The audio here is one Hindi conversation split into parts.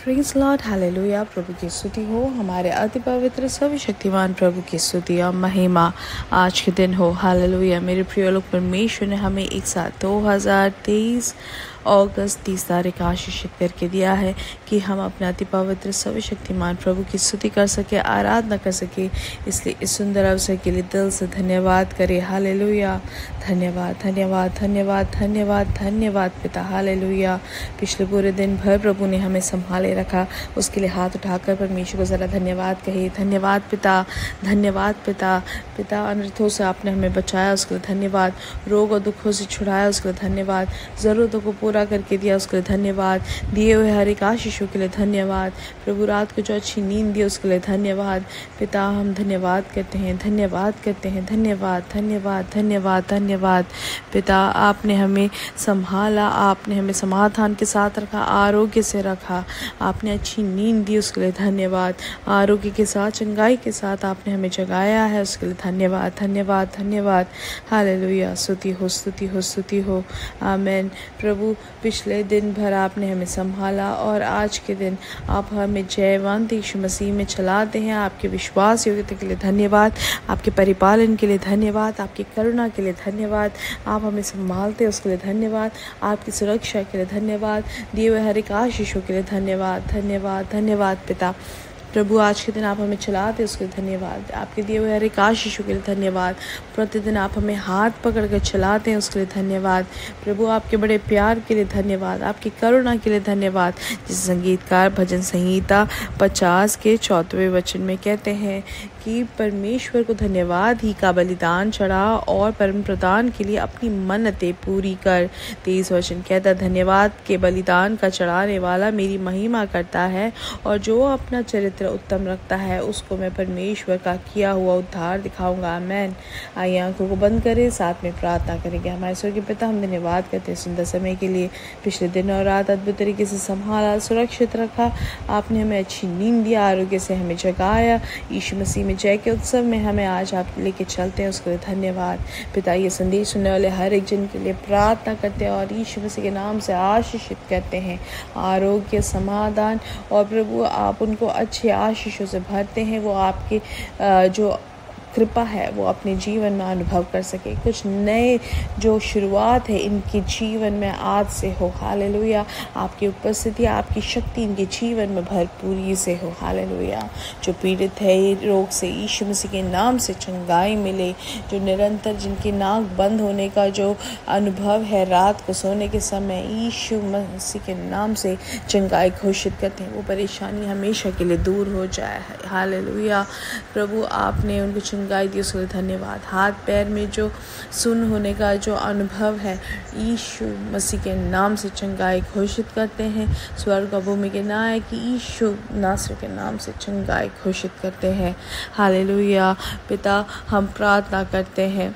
Praise Lord, hallelujah. प्रभु की स्तुति हो, हमारे अति पवित्र सर्वशक्तिमान प्रभु की स्तुति और महिमा आज के दिन हो। हालेलुया। मेरे प्रिय लोग, परमेश्वर ने हमें एक साथ 2023 अगस्त 30 तारीख आशीषित करके दिया है कि हम अपने अति पवित्र सर्वशक्तिमान प्रभु की स्तुति कर सके, आराधना कर सके। इसलिए इस सुंदर अवसर के लिए दिल से धन्यवाद करें। हालेलुया। धन्यवाद, धन्यवाद, धन्यवाद, धन्यवाद, धन्यवाद पिता। हालेलुया। पिछले पूरे दिन भर प्रभु ने हमें संभाले रखा, उसके लिए हाथ उठाकर परमेश्वर को ज़रा धन्यवाद कहिए। धन्यवाद पिता, धन्यवाद पिता। पिता, अनर्थों से आपने हमें बचाया, उसके लिए धन्यवाद। रोग और दुखों से छुड़ाया, उसके लिए धन्यवाद। ज़रूरतों को पूरा करके दिया, उसके लिए धन्यवाद। दिए हुए हर एक आशीषों के लिए धन्यवाद। प्रभु, रात को जो अच्छी नींद दी उसके लिए धन्यवाद। पिता, हम धन्यवाद करते हैं, धन्यवाद करते हैं। धन्यवाद, धन्यवाद, धन्यवाद, धन्यवाद पिता। आपने हमें संभाला, आपने हमें समाधान के साथ रखा, आरोग्य से रखा। आपने अच्छी नींद दी, उसके लिए धन्यवाद। आरोग्य के साथ, चंगाई के साथ आपने हमें जगाया है, उसके लिए धन्यवाद, धन्यवाद, धन्यवाद। हालेलुया। स्तुति हो, स्तुति हो, स्तुति हो। आमीन। प्रभु, पिछले दिन भर आपने हमें संभाला और आज के दिन आप हमें जयवंत यीशु मसीह में चलाते हैं। आपके विश्वास योग्यता के लिए धन्यवाद, आपके परिपालन के लिए धन्यवाद, आपकी करुणा के लिए धन्यवाद। आप हमें संभालते हैं, उसके लिए धन्यवाद। आपकी सुरक्षा के लिए धन्यवाद। दिए हुए हर एक आशीषों के लिए धन्यवाद, धन्यवाद, धन्यवाद पिता। प्रभु, आज के दिन आप हमें चलाते उसके लिए धन्यवाद। आपके दिए हुए हर एक आशीषों के लिए धन्यवाद। प्रतिदिन आप हमें हाथ पकड़ कर चलाते हैं, उसके लिए धन्यवाद। प्रभु, आपके बड़े प्यार के लिए धन्यवाद, आपकी करुणा के लिए धन्यवाद। जिस संगीतकार भजन संहिता 50 के 4वें वचन में कहते हैं कि परमेश्वर को धन्यवाद ही का बलिदान चढ़ा और परम प्रदान के लिए अपनी मन्नतें पूरी कर। 23 वचन कहता, धन्यवाद के बलिदान का चढ़ाने वाला मेरी महिमा करता है और जो अपना चरित्र उत्तम रखता है उसको मैं परमेश्वर का किया हुआ उद्धार दिखाऊंगा। आमीन। आइए आंखों को बंद करें, साथ में प्रार्थना करेंगे। हमारे स्वर्गीय पिता, हम धन्यवाद करते हैं सुंदर समय के लिए। पिछले दिन और रात अद्भुत तरीके से संभाला, सुरक्षित रखा। आपने हमें अच्छी नींद दिया, आरोग्य से हमें जगाया। यीशु मसीह में जय के उत्सव में हमें आज आप लेके चलते हैं, उसके लिए धन्यवाद पिता। ये संदेश सुनने वाले हर एक जन के लिए प्रार्थना करते हैं और यीशु मसीह के नाम से आशीषित करते हैं। आरोग्य, समाधान और प्रभु आप उनको अच्छे आशीषों से भरते हैं। वो आपके जो कृपा है वो अपने जीवन में अनुभव कर सके। कुछ नए जो शुरुआत है इनके जीवन में आज से हो। हालेलुया। आपकी उपस्थिति, आपकी शक्ति इनके जीवन में भरपूरी से हो। हालेलुया। जो पीड़ित है रोग से, यीशु मसीह के नाम से चंगाई मिले। जो निरंतर जिनकी नाक बंद होने का जो अनुभव है रात को सोने के समय, यीशु मसीह के नाम से चंगाई घोषित करते हैं। वो परेशानी हमेशा के लिए दूर हो जाए। हालेलुया। प्रभु, आपने उनको चंगाई दी, उसके लिए धन्यवाद। हाथ पैर में जो सुन्न होने का जो अनुभव है, यीशु मसीह के नाम से चंगाई घोषित करते हैं। स्वर्ग और भूमि के नायक यीशु नासरी के नाम से चंगाई घोषित करते हैं। हालेलुया। पिता, हम प्रार्थना करते हैं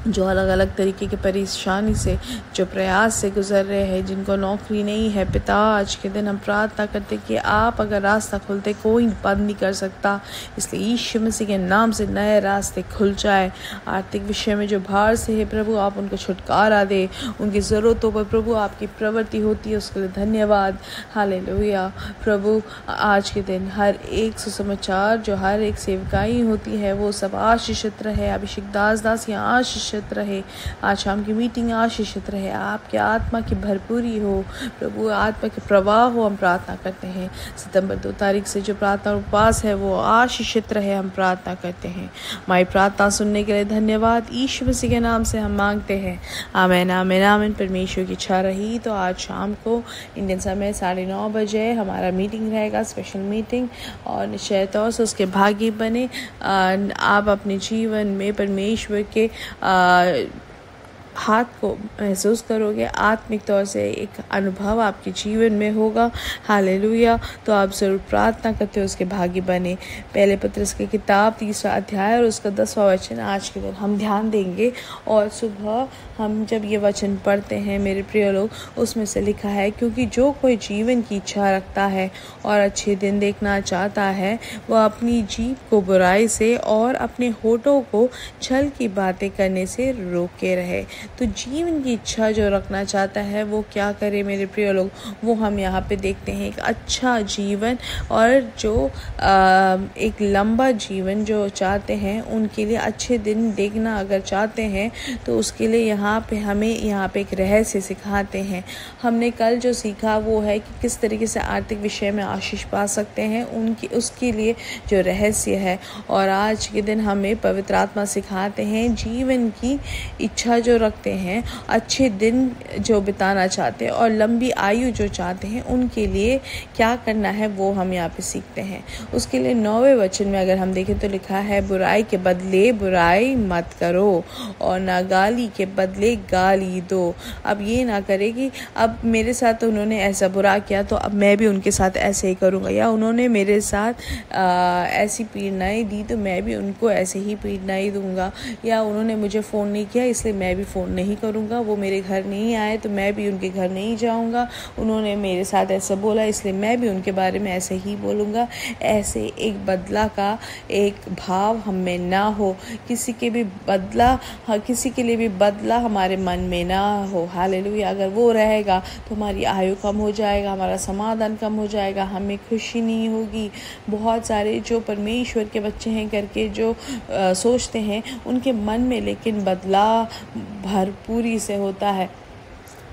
जो अलग अलग तरीके की परेशानी से, जो प्रयास से गुजर रहे हैं, जिनको नौकरी नहीं है, पिता आज के दिन हम प्रार्थना करते कि आप अगर रास्ता खोलते कोई बंद नहीं कर सकता। इसलिए यीशु मसीह के नाम से नए रास्ते खुल जाए। आर्थिक विषय में जो भार से है प्रभु आप उनको छुटकारा दे। उनकी ज़रूरतों पर प्रभु आपकी प्रवृत्ति होती है, उसके लिए धन्यवाद। हालेलुया। प्रभु, आज के दिन हर एक सुसमाचार जो हर एक सेवकाई होती है वो सब आशीषित रहे। अभिषेक दास यहाँ आशीषित रहे। आज शाम की मीटिंग आशीषित रहे। आपके आत्मा की भरपूरी हो प्रभु, आत्मा के प्रवाह हो। हम प्रार्थना करते हैं सितंबर 2 तारीख से जो प्रार्थना उपवास है वो आशीषित रहे। हम प्रार्थना करते हैं। हमारी प्रार्थना सुनने के लिए धन्यवाद। यीशु मसीह के नाम से हम मांगते हैं। आमीन, आमीन, आमीन। परमेश्वर की इच्छा रही तो आज शाम को इंडियन समय 9:30 बजे हमारा मीटिंग रहेगा, स्पेशल मीटिंग, और निश्चय तौर से उसके भागी बने। आप अपने जीवन में परमेश्वर के हाथ को महसूस करोगे। आत्मिक तौर से एक अनुभव आपके जीवन में होगा। हालेलुया। तो आप ज़रूर प्रार्थना करते हो उसके भागी बने। पहले पत्रस की किताब 3 अध्याय और उसका 10वां वचन आज के दिन हम ध्यान देंगे। और सुबह हम जब ये वचन पढ़ते हैं मेरे प्रिय लोग, उसमें से लिखा है, क्योंकि जो कोई जीवन की इच्छा रखता है और अच्छे दिन देखना चाहता है वह अपनी जीभ को बुराई से और अपने होठों को छल की बातें करने से रोके रहे। तो जीवन की इच्छा जो रखना चाहता है वो क्या करे मेरे प्रिय लोग, वो हम यहाँ पे देखते हैं। एक अच्छा जीवन और जो एक लंबा जीवन जो चाहते हैं, उनके लिए अच्छे दिन देखना अगर चाहते हैं तो उसके लिए यहाँ पे हमें यहाँ पे एक रहस्य सिखाते हैं। हमने कल जो सीखा वो है कि किस तरीके से आर्थिक विषय में आशीष पा सकते हैं, उसके लिए जो रहस्य है। और आज के दिन हमें पवित्र आत्मा सिखाते हैं जीवन की इच्छा जो रखते हैं, अच्छे दिन जो बिताना चाहते हैं और लंबी आयु जो चाहते हैं, उनके लिए क्या करना है वो हम यहाँ पे सीखते हैं। उसके लिए 9वें वचन में अगर हम देखें तो लिखा है, बुराई के बदले बुराई मत करो और ना गाली के बदले गाली दो। अब ये ना करे कि अब मेरे साथ उन्होंने ऐसा बुरा किया तो अब मैं भी उनके साथ ऐसे ही करूँगा, या उन्होंने मेरे साथ ऐसी पीड़नाएं दी तो मैं भी उनको ऐसे ही पीड़नाएं दूंगा, या उन्होंने मुझे फ़ोन नहीं किया इसलिए मैं भी फ़ोन नहीं करूँगा, वो मेरे घर नहीं आए तो मैं भी उनके घर नहीं जाऊँगा, उन्होंने मेरे साथ ऐसा बोला इसलिए मैं भी उनके बारे में ऐसे ही बोलूँगा। ऐसे एक बदला का एक भाव हम में ना हो, किसी के लिए भी बदला हमारे मन में ना हो। हालेलुया। अगर वो रहेगा तो हमारी आयु कम हो जाएगा, हमारा समाधान कम हो जाएगा, हमें खुशी नहीं होगी। बहुत सारे जो परमेश्वर के बच्चे हैं करके जो सोचते हैं, उनके मन में लेकिन बदलाव भरपूरी से होता है।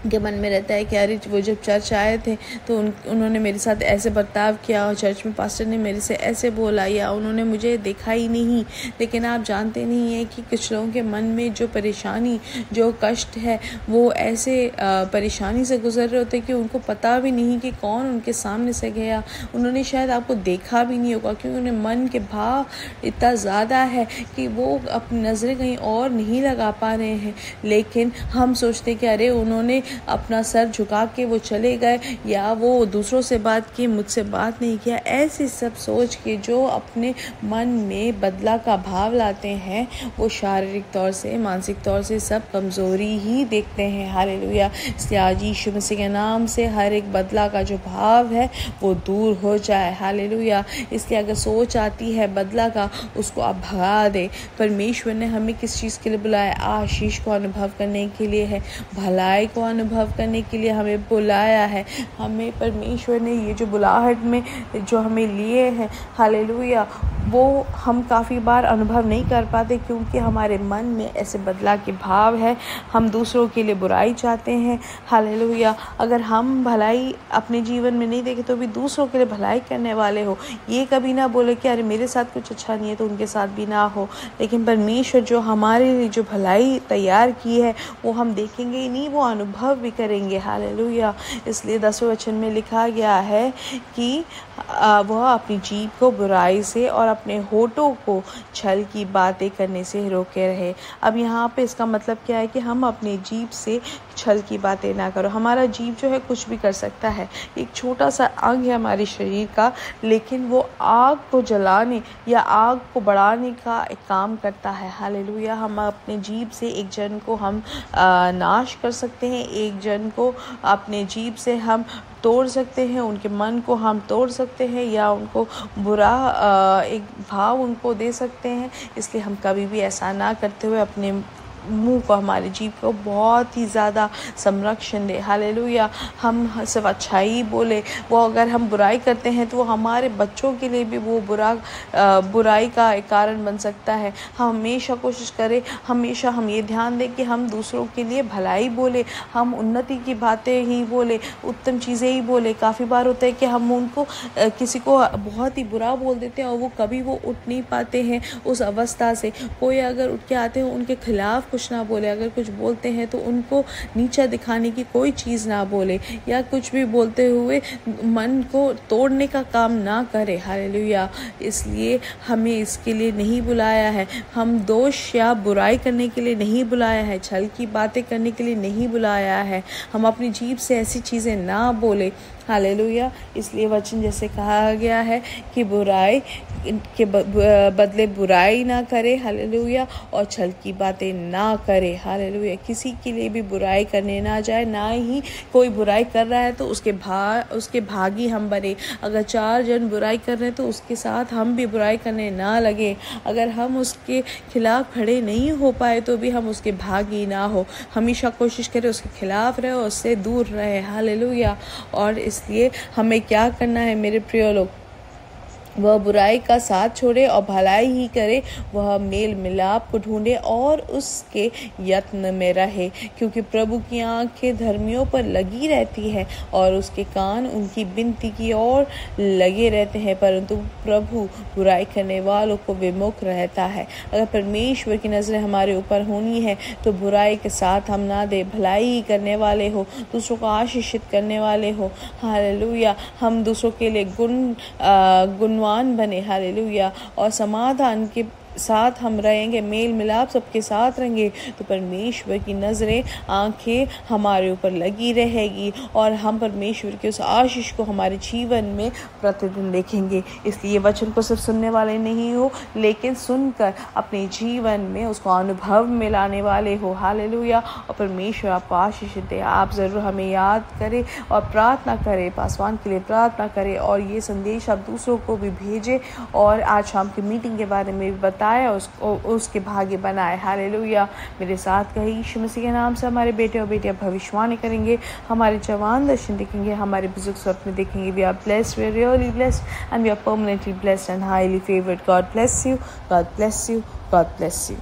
उनके मन में रहता है कि अरे वो जब चर्च आए थे तो उन्होंने मेरे साथ ऐसे बर्ताव किया और चर्च में पास्टर ने मेरे से ऐसे बोला, या उन्होंने मुझे देखा ही नहीं। लेकिन आप जानते नहीं हैं कि कुछ लोगों के मन में जो परेशानी, जो कष्ट है, वो ऐसे परेशानी से गुजर रहे होते कि उनको पता भी नहीं कि कौन उनके सामने से गया। उन्होंने शायद आपको देखा भी नहीं होगा, क्योंकि उन्हें मन के भाव इतना ज़्यादा है कि वो अपनी नज़रें कहीं और नहीं लगा पा रहे हैं। लेकिन हम सोचते कि अरे उन्होंने अपना सर झुका के वो चले गए, या वो दूसरों से बात की, मुझसे बात नहीं किया। ऐसी सब सोच के जो अपने मन में बदला का भाव लाते हैं, वो शारीरिक तौर से, मानसिक तौर से सब कमज़ोरी ही देखते हैं। हालेलुया। इसलिए आज यीशु मसीह के नाम से हर एक बदला का जो भाव है वो दूर हो जाए। हालेलुया। इसलिए अगर सोच आती है बदला का, उसको आप भगा दे। परमेश्वर ने हमें किस चीज़ के लिए बुलाया? आशीष को अनुभव करने के लिए है, भलाई को अनुभव करने के लिए हमें बुलाया है। हमें परमेश्वर ने ये जो बुलाहट में जो हमें लिए हैं, हालेलुया, वो हम काफ़ी बार अनुभव नहीं कर पाते, क्योंकि हमारे मन में ऐसे बदला के भाव है। हम दूसरों के लिए बुराई चाहते हैं। हालेलुया। अगर हम भलाई अपने जीवन में नहीं देखें तो भी दूसरों के लिए भलाई करने वाले हो। ये कभी ना बोले कि अरे मेरे साथ कुछ अच्छा नहीं है तो उनके साथ भी ना हो। लेकिन परमेश्वर जो हमारे लिए जो भलाई तैयार की है वो हम देखेंगे ही नहीं, वो अनुभव भी करेंगे। हालेलुया। इसलिए 10वें वचन में लिखा गया है कि वह अपनी जीभ को बुराई से और अपने होठों को छल की बातें करने से रोके रहे। अब यहाँ पे इसका मतलब क्या है कि हम अपनी जीभ से छल की बातें ना करो। हमारा जीभ जो है कुछ भी कर सकता है, एक छोटा सा अंग है हमारे शरीर का, लेकिन वो आग को जलाने या आग को बढ़ाने का एक काम करता है। हालेलुया। हम अपने जीभ से एक जन को हम नाश कर सकते हैं, एक जन को अपने जीभ से हम तोड़ सकते हैं, उनके मन को हम तोड़ सकते हैं, या उनको बुरा एक भाव उनको दे सकते हैं। इसलिए हम कभी भी ऐसा ना करते हुए अपने मुंह को, हमारे जीभ को बहुत ही ज़्यादा संरक्षण दे। हालेलुया। हम सिर्फ अच्छाई बोले। वो अगर हम बुराई करते हैं तो वो हमारे बच्चों के लिए भी वो बुराई का एक कारण बन सकता है। हम हमेशा कोशिश करें, हमेशा हम ये ध्यान दें कि हम दूसरों के लिए भलाई बोले, हम उन्नति की बातें ही बोले, उत्तम चीज़ें ही बोले। काफ़ी बार होता है कि हम उनको किसी को बहुत ही बुरा बोल देते हैं और वो कभी वो उठ नहीं पाते हैं उस अवस्था से। कोई अगर उठ के आते हैं उनके खिलाफ कुछ ना बोले, अगर कुछ बोलते हैं तो उनको नीचा दिखाने की कोई चीज़ ना बोले, या कुछ भी बोलते हुए मन को तोड़ने का काम ना करे। हालेलुया। इसलिए हमें इसके लिए नहीं बुलाया है, हम दोष या बुराई करने के लिए नहीं बुलाया है, छल की बातें करने के लिए नहीं बुलाया है। हम अपनी जीभ से ऐसी चीज़ें ना बोले। हालेलुया। इसलिए वचन जैसे कहा गया है कि बुराई के बदले बुराई ना करे, हालेलुया, और छल की बातें ना करे, हालेलुया। किसी के लिए भी बुराई करने ना जाए, ना ही कोई बुराई कर रहा है तो उसके भागी हम बने। अगर 4 जन बुराई कर रहे हैं तो उसके साथ हम भी बुराई करने ना लगे। अगर हम उसके खिलाफ खड़े नहीं हो पाए तो भी हम उसके भागी ना हो, हमेशा कोशिश करें उसके खिलाफ रहे और उससे दूर रहे, हालेलुया। और इसलिए हमें क्या करना है मेरे प्रिय लोग, वह बुराई का साथ छोड़े और भलाई ही करे, वह मेल मिलाप को ढूंढे और उसके यत्न में रहे, क्योंकि प्रभु की आंखें धर्मियों पर लगी रहती है और उसके कान उनकी विनती की ओर लगे रहते हैं, परंतु प्रभु बुराई करने वालों को विमुख रहता है। अगर परमेश्वर की नज़रें हमारे ऊपर होनी है तो बुराई के साथ हम ना दे, भलाई ही करने वाले हो, दूसरों को आशीषित करने वाले हो, हालेलुया। हम दूसरों के लिए गुणवान बने, हालेलुया, और समाधान के साथ हम रहेंगे, मेल मिलाप सबके साथ रहेंगे, तो परमेश्वर की नज़रें आंखें हमारे ऊपर लगी रहेगी और हम परमेश्वर के उस आशीष को हमारे जीवन में प्रतिदिन देखेंगे। इसलिए वचन को सिर्फ सुनने वाले नहीं हो, लेकिन सुनकर अपने जीवन में उसको अनुभव में लाने वाले हो, हालेलुया। और परमेश्वर आपको आशीष दे। आप ज़रूर हमें याद करें और प्रार्थना करें, पासवान के लिए प्रार्थना करें और ये संदेश आप दूसरों को भी भेजें और आज शाम की मीटिंग के बारे में भी बताएं, उसके भाग्य बनाए, हालेलुया। मेरे साथ कहीं यीशु मसीह के नाम से हमारे बेटे और बेटियां भविष्यवाणी करेंगे, हमारे जवान दर्शन देखेंगे, हमारे बुजुर्ग स्वप्न देखेंगे। We are blessed, we are really blessed and we are permanently blessed and highly favoured. God bless you, God bless you, God bless you.